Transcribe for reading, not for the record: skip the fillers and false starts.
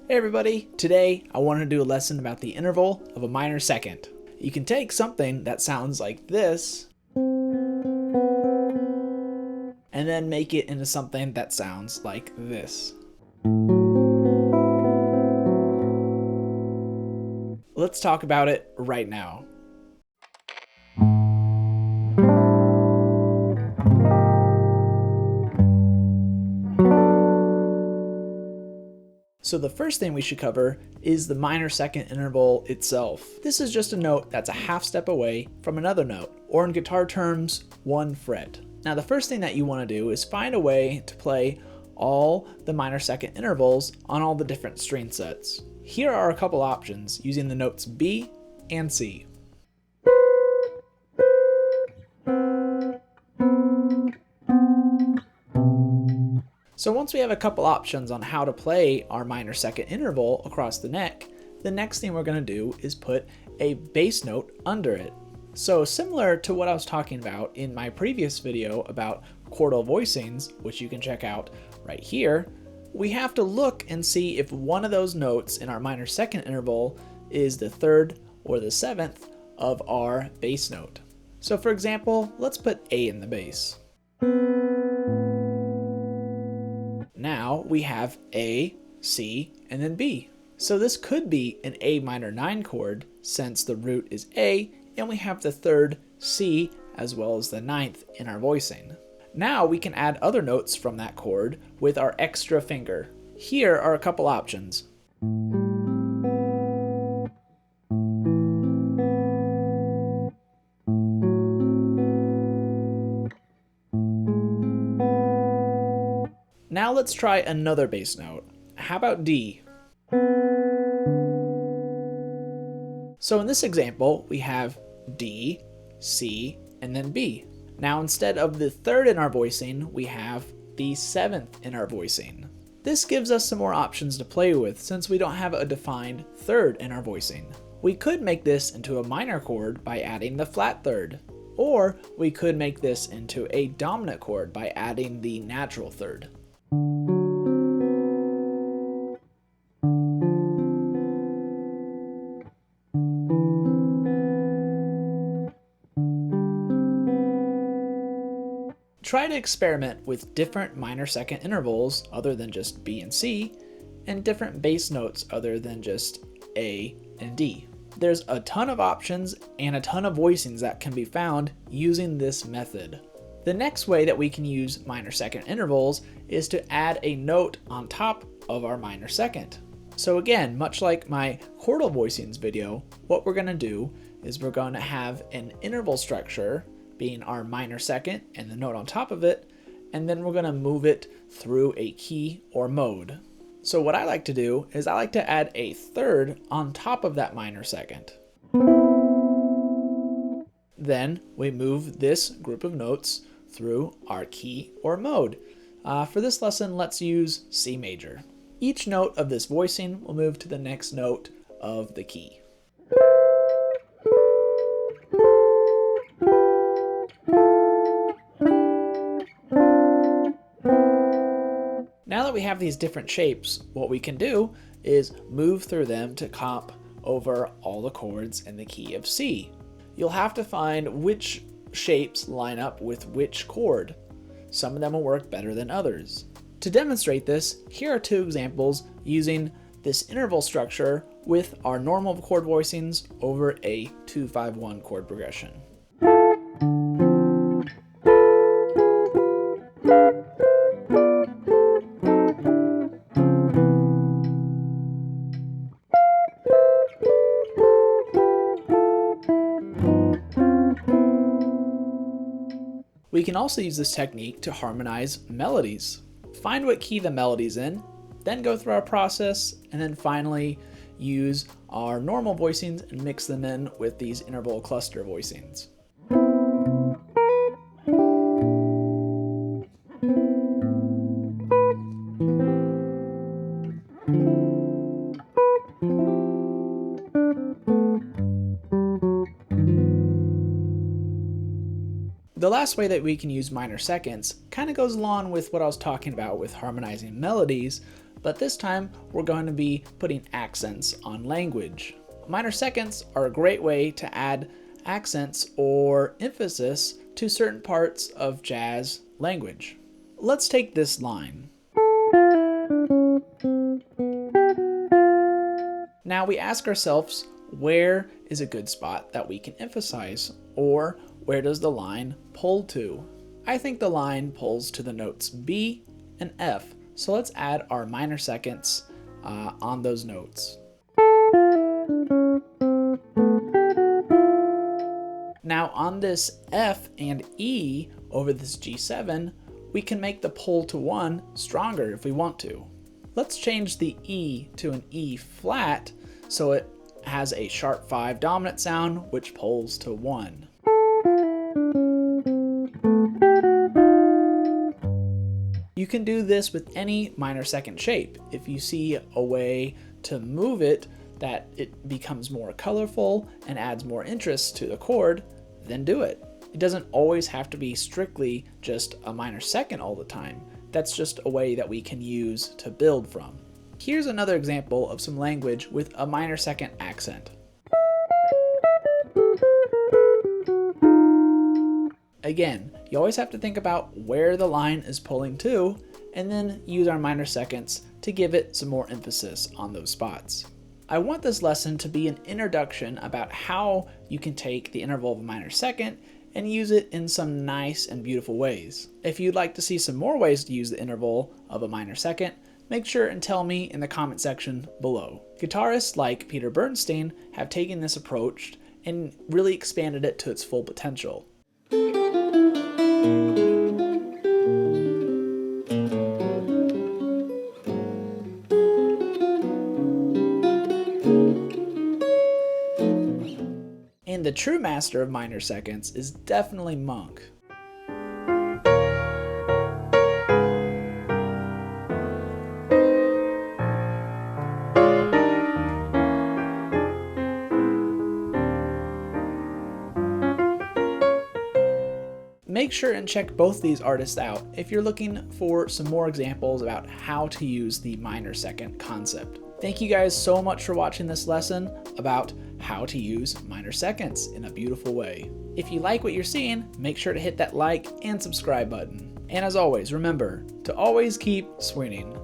Hey everybody, today I want to do a lesson about the interval of a minor second. You can take something that sounds like this and then make it into something that sounds like this. Let's talk about it right now. So the first thing we should cover is the minor second interval itself. This is just a note that's a half step away from another note, or in guitar terms, one fret. Now the first thing that you want to do is find a way to play all the minor second intervals on all the different string sets. Here are a couple options using the notes B and C. So once we have a couple options on how to play our minor second interval across the neck, the next thing we're going to do is put a bass note under it. So similar to what I was talking about in my previous video about chordal voicings, which you can check out right here, we have to look and see if one of those notes in our minor second interval is the third or the seventh of our bass note. So for example, let's put A in the bass. Now we have A, C, and then B. So this could be an A minor 9 chord since the root is A and we have the third C as well as the ninth in our voicing. Now we can add other notes from that chord with our extra finger. Here are a couple options. Now let's try another bass note. How about D? So in this example, we have D, C, and then B. Now instead of the third in our voicing, we have the seventh in our voicing. This gives us some more options to play with since we don't have a defined third in our voicing. We could make this into a minor chord by adding the flat third, or we could make this into a dominant chord by adding the natural third. Try to experiment with different minor second intervals other than just B and C, and different bass notes other than just A and D. There's a ton of options and a ton of voicings that can be found using this method. The next way that we can use minor second intervals is to add a note on top of our minor second. So again, much like my chordal voicings video, what we're going to do is we're going to have an interval structure being our minor second and the note on top of it, and then we're going to move it through a key or mode. So what I like to do is I like to add a third on top of that minor second. Then we move this group of notes through our key or mode. For this lesson, let's use C major. Each note of this voicing will move to the next note of the key. Now that we have these different shapes, what we can do is move through them to comp over all the chords in the key of C. You'll have to find which shapes line up with which chord. Some of them will work better than others. To demonstrate this, here are two examples using this interval structure with our normal chord voicings over a 2-5-1 chord progression. We can also use this technique to harmonize melodies. Find what key the melody's in, then go through our process, and then finally use our normal voicings and mix them in with these interval cluster voicings. The last way that we can use minor seconds kind of goes along with what I was talking about with harmonizing melodies, but this time we're going to be putting accents on language. Minor seconds are a great way to add accents or emphasis to certain parts of jazz language. Let's take this line. Now we ask ourselves, where is a good spot that we can emphasize, or where does the line pull to? I think the line pulls to the notes B and F, so let's add our minor seconds on those notes. Now on this F and E over this G7, we can make the pull to 1 stronger if we want to. Let's change the E to an E flat so it has a sharp 5 dominant sound which pulls to 1. You can do this with any minor second shape. If you see a way to move it that it becomes more colorful and adds more interest to the chord, then do it. It doesn't always have to be strictly just a minor second all the time. That's just a way that we can use to build from. Here's another example of some language with a minor second accent. Again, you always have to think about where the line is pulling to, and then use our minor seconds to give it some more emphasis on those spots. I want this lesson to be an introduction about how you can take the interval of a minor second and use it in some nice and beautiful ways. If you'd like to see some more ways to use the interval of a minor second, make sure and tell me in the comment section below. Guitarists like Peter Bernstein have taken this approach and really expanded it to its full potential. And the true master of minor seconds is definitely Monk. Make sure and check both these artists out if you're looking for some more examples about how to use the minor second concept. Thank you guys so much for watching this lesson about how to use minor seconds in a beautiful way. If you like what you're seeing, make sure to hit that like and subscribe button. And as always, remember to always keep swinging.